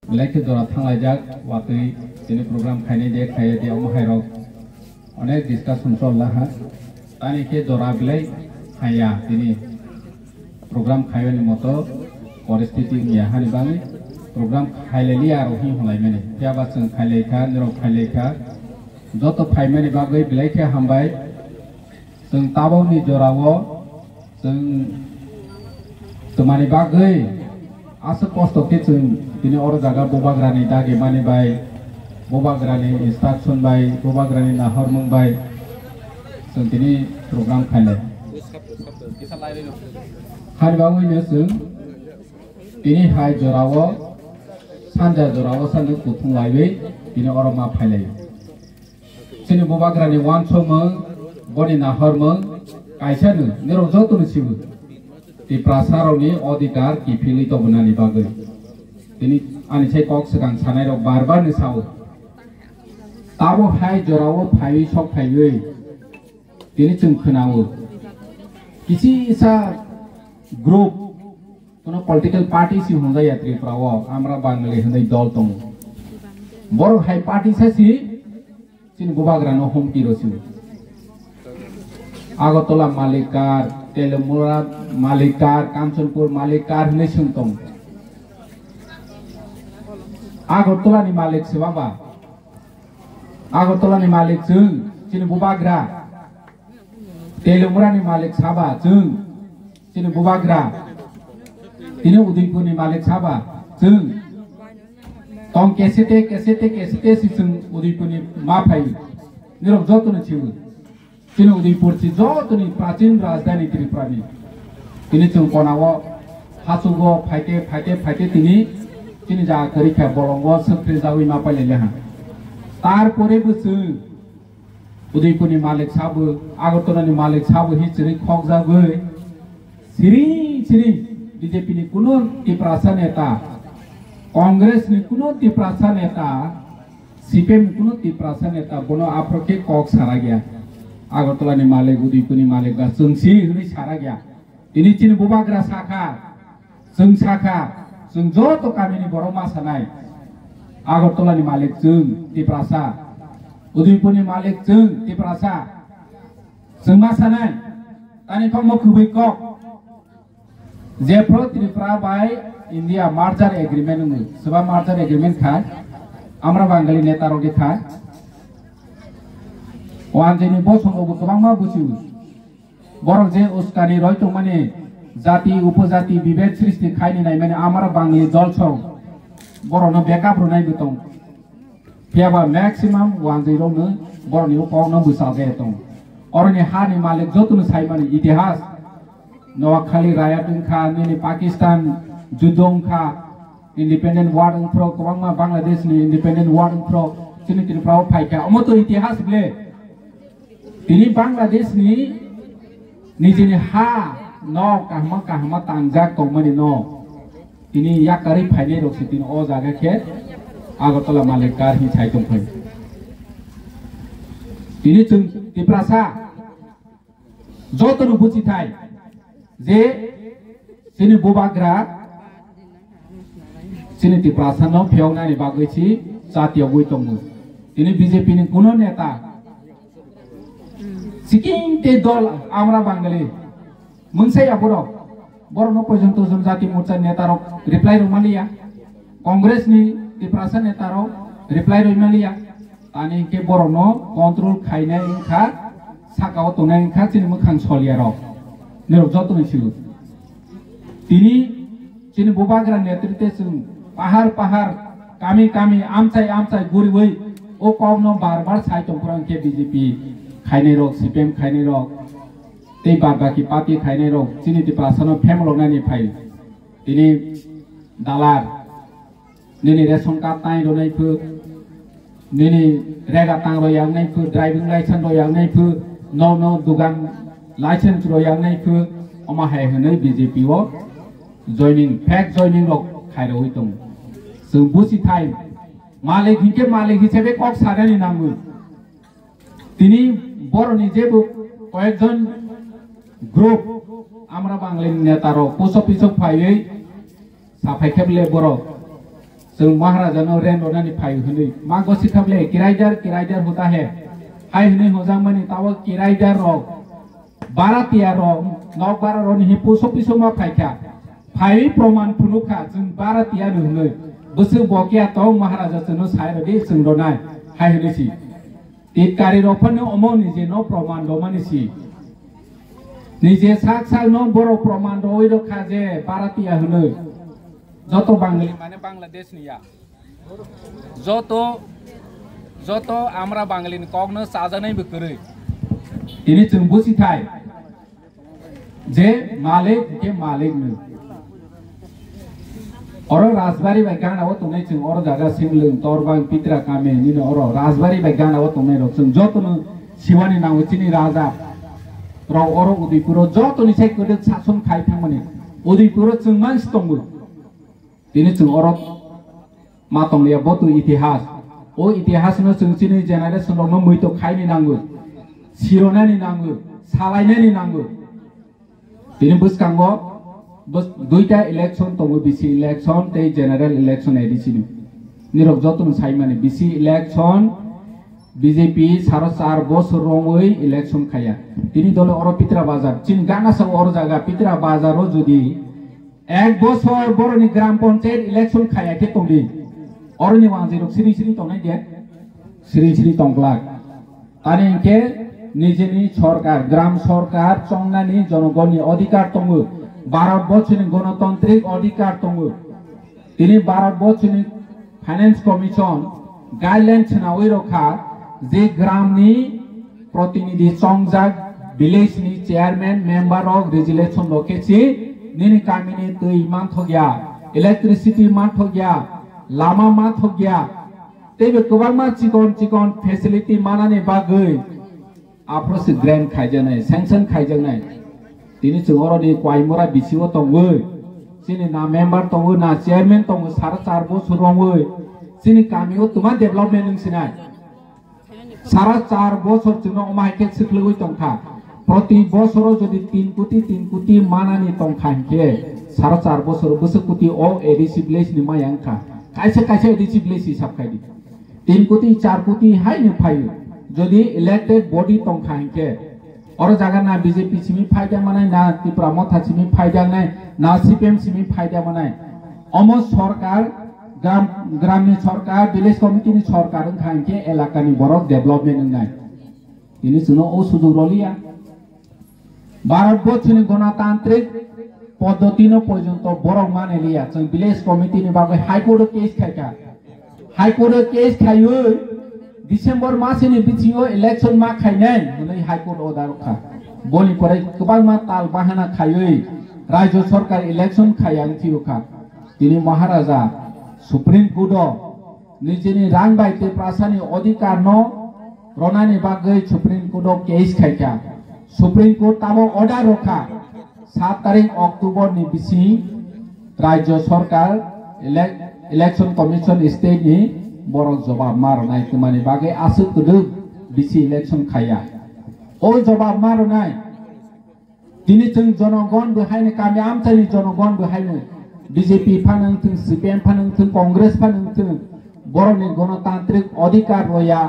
Belai dora thanglajak watui sini program khaini de khaya de omahairok onek discussion chollah ha tani ke dora belai khaya tini program khayoni moto परिस्थिति यहाँ निबांगे programme खाइलेली आरो ही हलाई मैंने क्या बात संग खाइले का निरोग खाइले का जो तो फाइव मैंने बागै बिलाई के हम बाय संग ताबो नि जोरावो संग तुम्हारी बागै आस कष्ट के संग दिने और जगह बोबाग्रानी दागे माने बाय बोबाग्रानी इंस्ट्रक्शन बाय बोबाग्रानी नाहर मुंग बाय संग दिने प्रोग्राम खाइले खाइ बागै ने संग ini hai jorawo sanja jorawo sanu kutung laiwe ini orang ma phailai sini bobagrani wan somong boni nahormong kaisanu nero jotunu sibu ti prasaroni odikar ki phili to bunani bagai ini ani sai kok segang sanai rok barbar ni sawo tabo hai jorawo phai sok phaiwe ini chung khnawo kisi isa group কোনো political party C হন্দা यात्री प्रावो आमरा बांगले हंदै दल दं बर high party सासि सिन गोबाग्रानो हमकि रसि आगरतला मालिकार तेलमुरा मालिकार कामचनपुर मालिकार हनै सुंतम आगरतला नि मालिक सेबाबा आगरतला नि मालिक जों सिन गोबाग्रा तेलमुरा नि मालिक साबा जों सिन गोबाग्रा ini Udaipur ni Malik Sabha, jeng, tong kesete si jeng Udaipur ni mapai, ni rok joto ni cium, ini Udaipur si joto ni pracin rajdhani Tripura ni, ini jeng konawo, hasugo, paite ini jaga kerja bolonggo, sekre jawi mapai lelehan, tar pore beseng, Udaipur ni Malik Sabha, Agartala ni Malik Sabha hiceri khok jago, siri BJP ni kuno tiprasa neta, Kongres ni kuno tiprasa neta, CPM kuno tiprasa neta, bono aproke kok saragya, Agartala ni Malik, Udaipur ni Malik, sengsi ini saragya, ini cini bobagra saka, seng joto kami ni boroma sanai, Agartala ni Malik jeng tiprasa, Udaipur ni Malik jeng tiprasa, seng masanai, tani kamu kubai kok. Jepro Tripura by India merger agreement ngu, sebab merger agreement kan, amra Bangali neta rogi kan, wan jeni bos hongo kebang ma busiu, borok je uskani roy tu mane jati upajati bibet sristi kaini nai mane amra Bangali jol chong, borok no backup runai betong, piaba maximum wan jeni rong ne borok ni upong no busal je tong, orang ni hani Malik jotun sai mane itihas. Noakhali rakyat engkha ini Pakistan judong kha independent war engkro kebangma Bangladesh ni independent war engkro sini Tripura phaika omoto itihas ble ini Bangladesh ni nijini ha no kahma tangjak tongmani no ini yakari phaine roksitin o jaga khe Agartala Malikar hi chai tongphai ini chung Tripura sa jotonu buchi thai J sini bobagra sini tiprasano phiongna ni bagaichi jatiya boitongu ini BJP ni kuno neta siking te dol amra Bangali munsai aboro borno porjonto jom jati morcha neta rok reply romaliya Kongres ni tiprasa neta rok reply romaliya ani ke borno control khaina ingkha sakao tona ingkha sini mukhang soliya rok Nerok joto ni silu. Tini cini bobagra netrite sung pahar kami amcai guri woi o kau no barbar sai tongkurang ke BJP khaine rok CPM khaine rok tei barba ki party khaine rok cini tiprasano family nani phai tini dalar nini ration card tai ro nai phu nini rega tang ro yang nai phu driving license ro yang nai phu no dugan license royang nai phu oma hai hanai BJP wo joining fake joining rok khairo huitong sung busi thai malik hisebe kok sarani namu tini boroni jebu koyekjon group amra Bangali neta rok poso pisok phaiei saphai kheble borok जों महाराजा no rain रोनानि phi होनै मा गसि खाबले किरायदार होता है हाय होनै होजां मानि ताव किरायदार रक बारातिया रक नौ बारा रनि हिपु सपिसो मा फाइखा फाइ प्रमाण फुनुखा जों बारातिया होनै गोसो बकिया तो महाराजा जोनो सायरदि जों रनाय हाय होनैसि तितकारि रफनो अमो निजे नो प्रमाण दमानिसि निजे साक नो बरो प्रमाण दoi रखा जे बारातिया होनै जतो बांगाली माने बांग्लादेश निया जतो आमरा बांगाली कगनो साजानाय बकरै इनि जों बुसिथाय जे मालिक नो और राजबारी बाय गानाव तने जों और जागा सिंगलों तोरबां पित्रा कामे निनो और राजबारी बाय गानाव तने रक जों जतनो शिवानी नावचिनि राजा र और उदयपुर जतनो साइ गोदो सासन खाय थांमाने उदयपुर जों मानसि दंबो दिनै जों और मातंलिया बतु इतिहास ओ इतिहास नो जों चिनि जेनारेशन नो मैतो खायनि नांगो सिरनानि नांगो सालायनानि नांगो दिनै बसकांगो बस दुईटा इलेक्शन तंगो बीसी इलेक्शन ते जनरल इलेक्शन एडिसिनो निरक जतन साइमाने बीसी इलेक्शन बीजेपी 4.5 বছর রঙই इलेक्शन खाया दिनै दले और पित्रा बाजार चिन गाना सब और जागा पित्रा बाजारो जुदि 1 বছর बरनि ग्राम पंचायत इलेक्शन खाया के तंगि औरनि वाजिरक सिरि तंनाय दे सिरि तंगलाक ताने के निजेनि सरकार ग्राम सरकार चंगनानि जनगणनि अधिकार तंगो भारतबर्षनि गणतान्त्रिक अधिकार दंङो दिनै भारतबर्षनि फाइनेंस कमिशन गाइडलाइन छनावै रखा जे ग्रामनि प्रतिनिधि संजाक विलेजनि चेयरमैन मेंबर ऑफ रेजुलेशन लोकेसि निनि गामिनि दै मानथगिया इलेक्ट्रिसिटी मानथगिया लामा मानथगिया तेबे गोबां मा चिकन फेसिलिटी मानानि बागै आप्रस ग्रान्ट खायजानाय सैंक्शन खायजानाय दिनै जों अरनि क्वाइमरा बिसिव तंगो सिनि ना मेंबर तंगो ना चेयरमैन तंगो 4.5 বছর रंगो सिनि गामियाव तुमा डेभलपमेन्ट नोंसिनाय 4.5 বছর जोंनो अमाइके सिखलगै तंखा प्रति বছর যদি 3 কোটি मानानि तंखांके 4.5 বছর बोसो कोटी ओ एडिसि विलेज नि मायांखा कायसे एडिसि विलेज हिसाब खायदि 3 কোটি 4 কোটি हायनो फायो যদি इलेक्टेड बॉडी तंखांके और जागा ना बीजेपी सिमी फायदा मनाय ना त्रिपुरा मथा सिमी फायदा नाय ना सीपीएम सिमी फायदा मनाय अमो सरकार ग्रामनि सरकार विलेज कमिटिनि सरकार खांके एलाकानि बरक डेभलपमेन्ट नाय दिनै जोंनो ओ सुजुग रलिया भारतबर्षनि गणतान्त्रिक पद्धतिनो पर्यन्त बरक मानेलिया जों विलेज कमिटिनि बागै हाइकोर्ट केस खायो डिसेम्बर मासनि बिथिङाव इलेक्शन मा खायनाय नै हाइकोर्ट अर्डार खा बनि पराय गोबां मा ताल बाहाना खायै राज्य सरकार इलेक्शन खायांथि खा दिनै महाराजा सुप्रीम कोर्ट निजेनि रां बायते प्रासानि अधिकार न रनानि बागै सुप्रीम कोर्ट केस खायखा सुप्रीम कोर्ट ताबो अर्डार रखा 7 तारिख अक्टोबर नि बिसि राज्य सरकार इलेक्शन कमिशन स्टेट नि बरक जवाब मारनाय तुमानि बागै आसु कुदु बिसि इलेक्शन खाया ओ जवाब मारनाय दिनै जों जनगण बहायनो गामि आमथानि जनगण बहायनो बीजेपी फानंथों सीपीएम फानंथों कांग्रेस फानंथों बरनि गणतान्त्रिक अधिकार रया